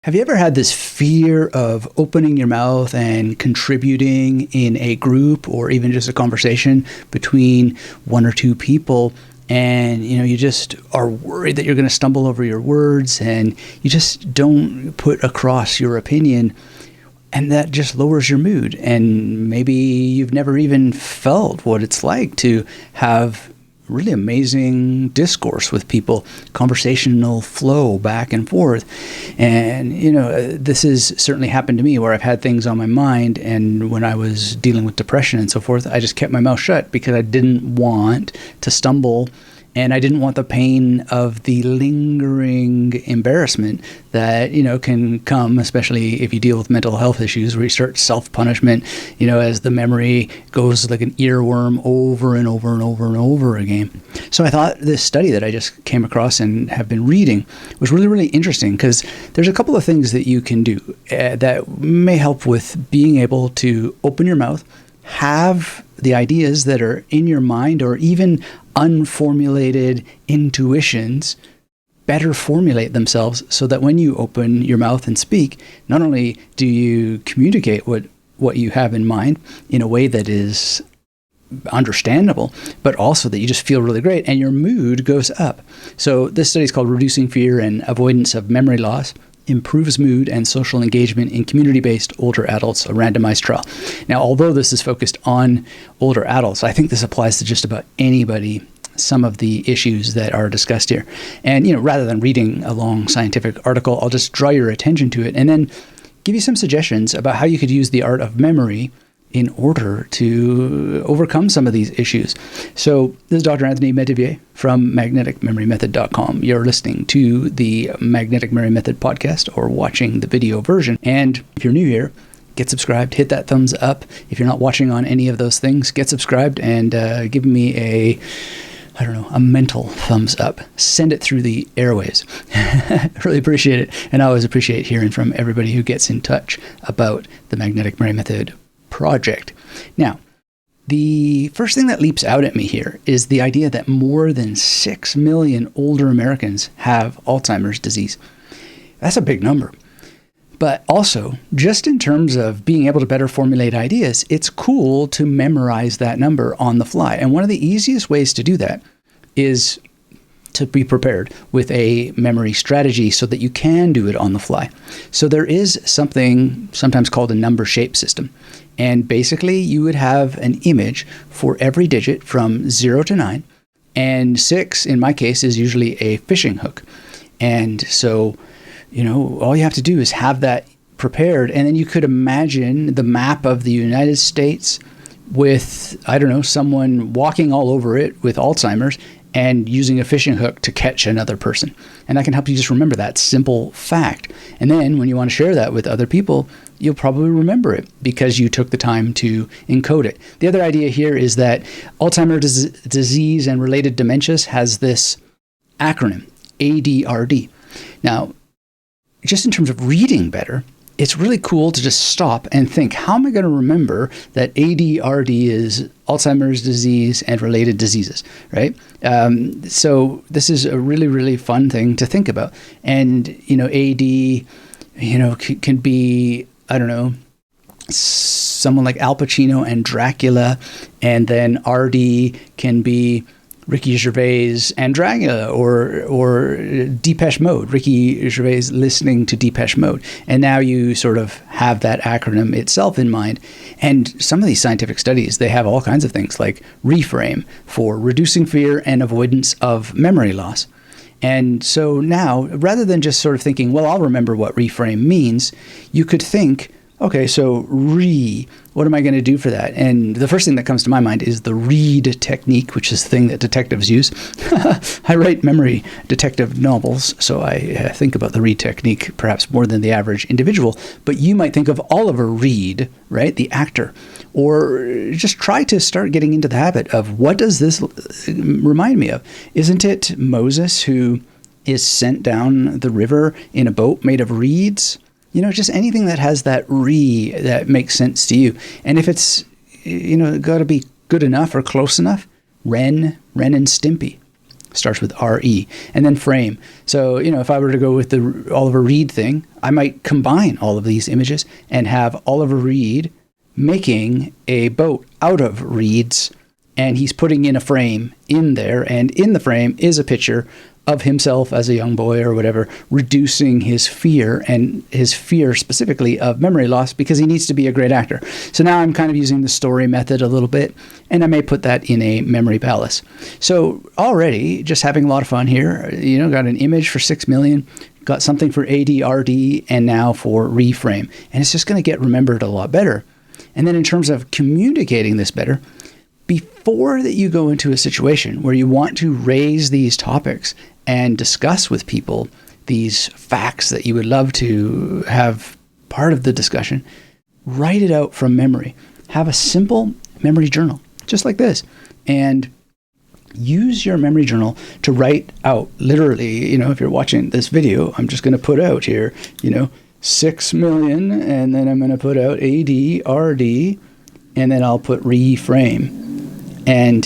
Have you ever had this fear of opening your mouth and contributing in a group or even just a conversation between one or two people? And, you just are worried that you're going to stumble over your words and you just don't put across your opinion. And that just lowers your mood. And maybe you've never even felt what it's like to have really amazing discourse with people, conversational flow back and forth. And, this has certainly happened to me where I've had things on my mind. And when I was dealing with depression and so forth, I just kept my mouth shut because I didn't want to stumble. And I didn't want the pain of the lingering embarrassment that, can come, especially if you deal with mental health issues where you start self-punishment, as the memory goes like an earworm over and over and over and over again. So I thought this study that I just came across and have been reading was really, really interesting because there's a couple of things that you can do that may help with being able to open your mouth, have the ideas that are in your mind or even unformulated intuitions better formulate themselves so that when you open your mouth and speak, not only do you communicate what you have in mind in a way that is understandable, but also that you just feel really great and your mood goes up. So this study is called Reducing Fear and Avoidance of Memory Loss, Improves Mood and Social Engagement in Community-Based Older Adults, a randomized trial. Now, although this is focused on older adults, I think this applies to just about anybody, some of the issues that are discussed here. And, rather than reading a long scientific article, I'll just draw your attention to it and then give you some suggestions about how you could use the art of memory in order to overcome some of these issues. So this is Dr. Anthony Metivier from magneticmemorymethod.com. You're listening to the Magnetic Memory Method podcast or watching the video version. And if you're new here, get subscribed, hit that thumbs up. If you're not watching on any of those things, get subscribed and give me a mental thumbs up. Send it through the airwaves. Really appreciate it. And I always appreciate hearing from everybody who gets in touch about the Magnetic Memory Method project. Now, the first thing that leaps out at me here is the idea that more than 6 million older Americans have Alzheimer's disease. That's a big number. But also, just in terms of being able to better formulate ideas, it's cool to memorize that number on the fly. And one of the easiest ways to do that is to be prepared with a memory strategy so that you can do it on the fly. So there is something sometimes called a number shape system. And basically you would have an image for every digit from 0 to 9. And 6, in my case, is usually a fishing hook. And so, all you have to do is have that prepared. And then you could imagine the map of the United States with, someone walking all over it with Alzheimer's and using a fishing hook to catch another person. And that can help you just remember that simple fact. And then when you want to share that with other people, you'll probably remember it because you took the time to encode it. The other idea here is that Alzheimer's disease and related dementias has this acronym, ADRD. Now, just in terms of reading better, it's really cool to just stop and think, how am I going to remember that ADRD is Alzheimer's disease and related diseases, right? So this is a really, really fun thing to think about. And, AD, can be, someone like Al Pacino and Dracula, and then RD can be Ricky Gervais and Dracula, or Depeche Mode, Ricky Gervais listening to Depeche Mode. And now you sort of have that acronym itself in mind. And some of these scientific studies, they have all kinds of things like reframe for reducing fear and avoidance of memory loss. And so now, rather than just sort of thinking, well, I'll remember what reframe means, you could think, okay, so what am I going to do for that? And the first thing that comes to my mind is the read technique, which is the thing that detectives use. I write memory detective novels, so I think about the read technique perhaps more than the average individual. But you might think of Oliver Reed, right, the actor, or just try to start getting into the habit of, what does this remind me of? Isn't it Moses who is sent down the river in a boat made of reeds? Just anything that has that that makes sense to you. And if it's, got to be good enough or close enough, Ren and Stimpy. Starts with R-E. And then frame. So, if I were to go with the Oliver Reed thing, I might combine all of these images and have Oliver Reed making a boat out of reeds, and he's putting in a frame in there, and in the frame is a picture of himself as a young boy or whatever, reducing his fear, and his fear specifically of memory loss, because he needs to be a great actor. So now I'm kind of using the story method a little bit, and I may put that in a memory palace. So already just having a lot of fun here, got an image for 6 million, got something for ADRD, and now for reframe. And it's just going to get remembered a lot better. And then in terms of communicating this better, before that you go into a situation where you want to raise these topics and discuss with people these facts that you would love to have part of the discussion, write it out from memory. Have a simple memory journal, just like this. And use your memory journal to write out, literally, if you're watching this video, I'm just going to put out here, 6 million, and then I'm going to put out ADRD, and then I'll put reframe. And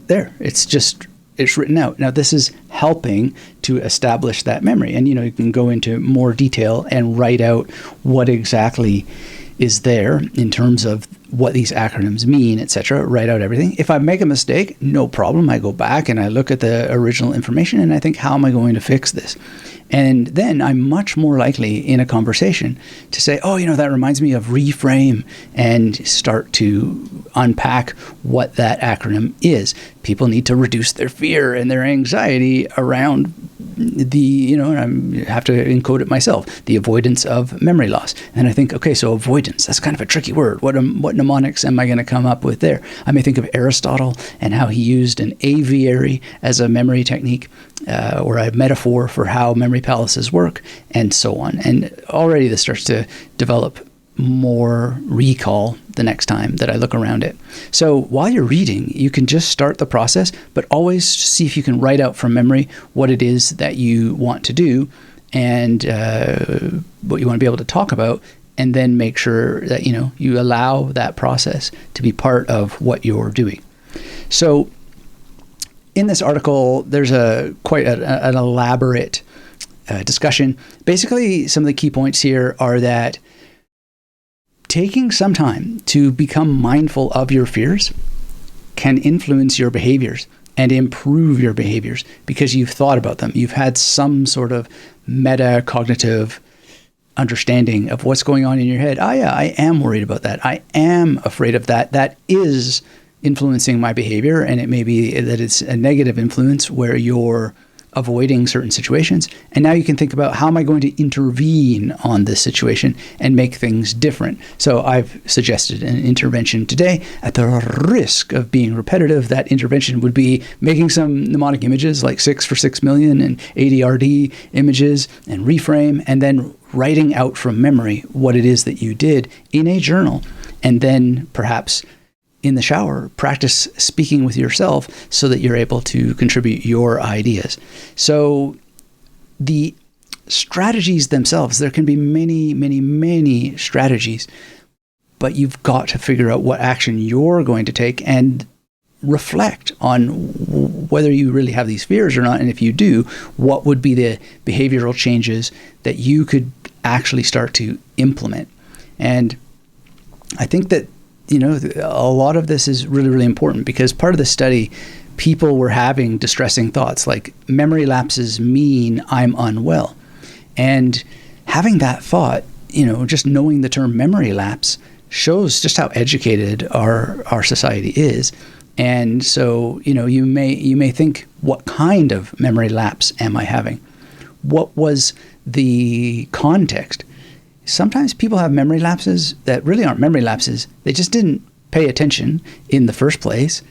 there, it's written out. Now, this is helping to establish that memory. And, you can go into more detail and write out what exactly is there in terms of what these acronyms mean, etc. Write out everything. If I make a mistake, no problem. I go back and I look at the original information and I think, how am I going to fix this? And then I'm much more likely in a conversation to say, oh, that reminds me of reframe, and start to unpack what that acronym is. People need to reduce their fear and their anxiety around and I have to encode it myself, the avoidance of memory loss. And I think, okay, so avoidance, that's kind of a tricky word. What mnemonics am I going to come up with there? I may think of Aristotle and how he used an aviary as a memory technique, or a metaphor for how memory palaces work, and so on. And already this starts to develop more recall the next time that I look around it. So while you're reading, you can just start the process, but always see if you can write out from memory what it is that you want to do, and what you want to be able to talk about, and then make sure that you allow that process to be part of what you're doing. So in this article, there's quite an elaborate discussion. Basically, some of the key points here are that taking some time to become mindful of your fears can influence your behaviors and improve your behaviors because you've thought about them. You've had some sort of metacognitive understanding of what's going on in your head. Oh yeah, I am worried about that. I am afraid of that. That is influencing my behavior, and it may be that it's a negative influence where you're avoiding certain situations. And now you can think about, how am I going to intervene on this situation and make things different? So I've suggested an intervention today. At the risk of being repetitive, that intervention would be making some mnemonic images like 6 for 6 million and ADRD images and reframe, and then writing out from memory what it is that you did in a journal. And then perhaps in the shower, practice speaking with yourself so that you're able to contribute your ideas. So the strategies themselves, there can be many, many, many strategies, but you've got to figure out what action you're going to take and reflect on whether you really have these fears or not. And if you do, what would be the behavioral changes that you could actually start to implement? And I think that a lot of this is really, really important, because part of the study, people were having distressing thoughts like, memory lapses mean I'm unwell. And having that thought, just knowing the term memory lapse shows just how educated our society is. And so, you may think, what kind of memory lapse am I having? What was the context? Sometimes people have memory lapses that really aren't memory lapses. They just didn't pay attention in the first place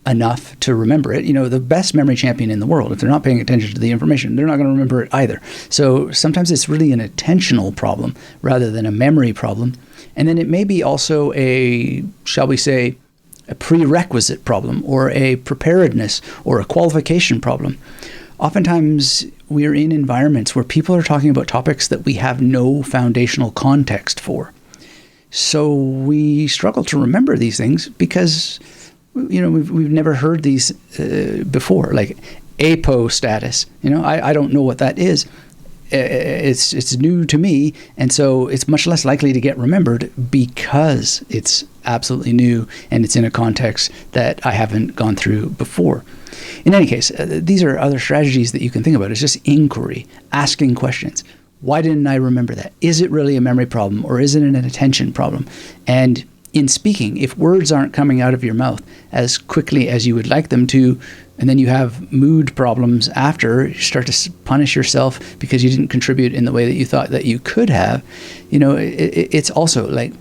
enough to remember it. The best memory champion in the world, if they're not paying attention to the information, they're not going to remember it either. So sometimes it's really an attentional problem rather than a memory problem. And then it may be also a prerequisite problem, or a preparedness or a qualification problem. Oftentimes, we're in environments where people are talking about topics that we have no foundational context for. So we struggle to remember these things because we've never heard these before, like apo status. I don't know what that is. It's new to me, and so it's much less likely to get remembered because it's absolutely new and it's in a context that I haven't gone through before. In any case, these are other strategies that you can think about. It's just inquiry, asking questions. Why didn't I remember that? Is it really a memory problem, or is it an attention problem? And in speaking, if words aren't coming out of your mouth as quickly as you would like them to, and then you have mood problems after, you start to punish yourself because you didn't contribute in the way that you thought that you could have, it's also like,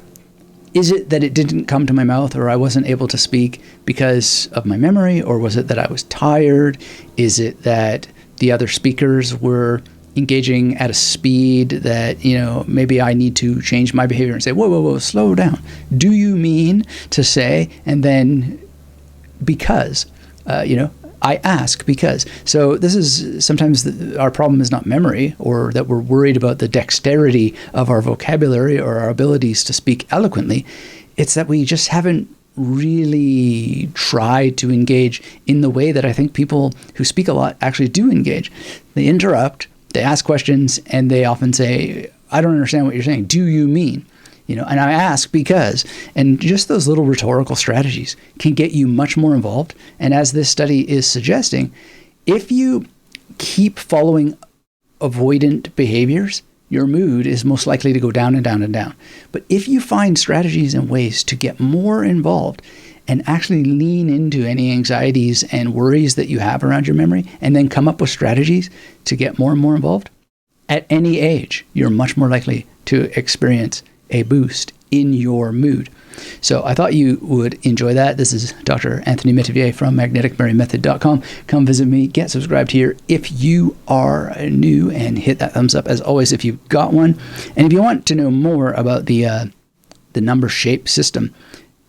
is it that it didn't come to my mouth, or I wasn't able to speak because of my memory, or was it that I was tired? Is it that the other speakers were engaging at a speed that, maybe I need to change my behavior and say, whoa, slow down. Do you mean to say, and then because, I ask because. So this is sometimes our problem is not memory, or that we're worried about the dexterity of our vocabulary or our abilities to speak eloquently. It's that we just haven't really tried to engage in the way that I think people who speak a lot actually do engage. They interrupt, they ask questions, and they often say, I don't understand what you're saying. Do you mean? And I ask because, and just those little rhetorical strategies can get you much more involved. And as this study is suggesting, if you keep following avoidant behaviors, your mood is most likely to go down and down and down. But if you find strategies and ways to get more involved and actually lean into any anxieties and worries that you have around your memory, and then come up with strategies to get more and more involved, at any age, you're much more likely to experience a boost in your mood. So I thought you would enjoy that. This is Dr. Anthony Metivier from magneticmerrymethod.com. Come visit me, get subscribed here if you are new, and hit that thumbs up as always if you've got one. And if you want to know more about the number shape system,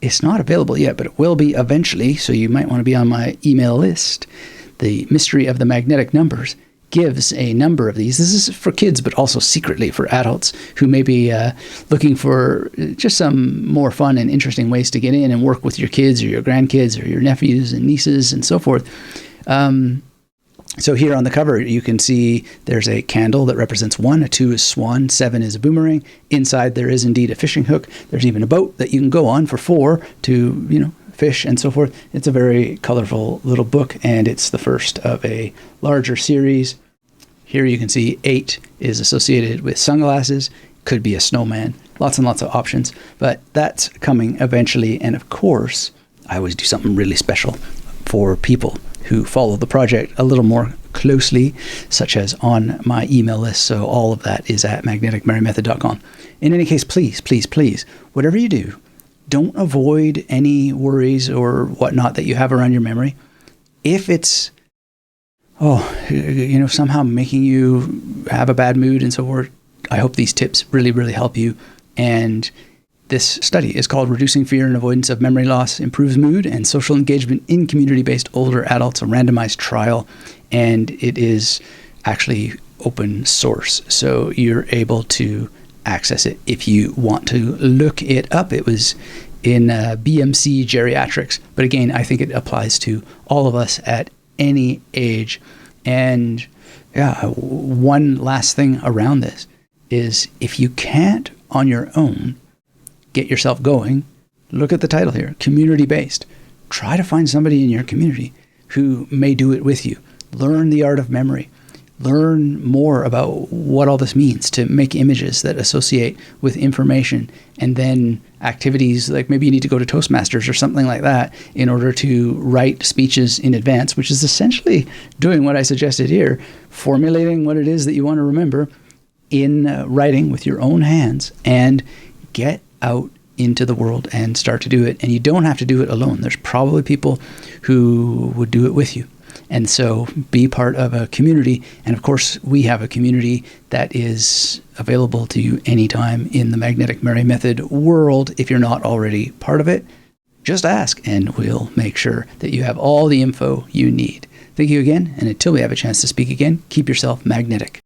it's not available yet, but it will be eventually, so you might want to be on my email list. The Mystery of the Magnetic Numbers gives a number of these. This is for kids, but also secretly for adults who may be looking for just some more fun and interesting ways to get in and work with your kids or your grandkids or your nephews and nieces and so forth. So here on the cover, you can see there's a candle that represents 1, a 2 is swan, 7 is a boomerang. Inside there is indeed a fishing hook. There's even a boat that you can go on for 4 to, fish and so forth. It's a very colorful little book, and it's the first of a larger series. Here you can see 8 is associated with sunglasses, could be a snowman, lots and lots of options, but that's coming eventually. And of course, I always do something really special for people who follow the project a little more closely, such as on my email list. So all of that is at magneticmerrymethod.com. In any case, please, please, please, whatever you do, don't avoid any worries or whatnot that you have around your memory. If it's, somehow making you have a bad mood and so forth, I hope these tips really, really help you. And this study is called Reducing Fear and Avoidance of Memory Loss Improves Mood and Social Engagement in Community-Based Older Adults, a randomized trial. And it is actually open source, so you're able to access it if you want to look it up. It was in BMC Geriatrics, but again, I think it applies to all of us at any age. And one last thing around this is, if you can't on your own get yourself going, look at the title here, community-based. Try to find somebody in your community who may do it with you. Learn the art of memory. Learn more about what all this means to make images that associate with information, and then activities like maybe you need to go to Toastmasters or something like that in order to write speeches in advance, which is essentially doing what I suggested here, formulating what it is that you want to remember in writing with your own hands, and get out into the world and start to do it. And you don't have to do it alone. There's probably people who would do it with you. And so be part of a community. And of course, we have a community that is available to you anytime in the Magnetic Mary Method world. If you're not already part of it, just ask and we'll make sure that you have all the info you need. Thank you again. And until we have a chance to speak again, keep yourself magnetic.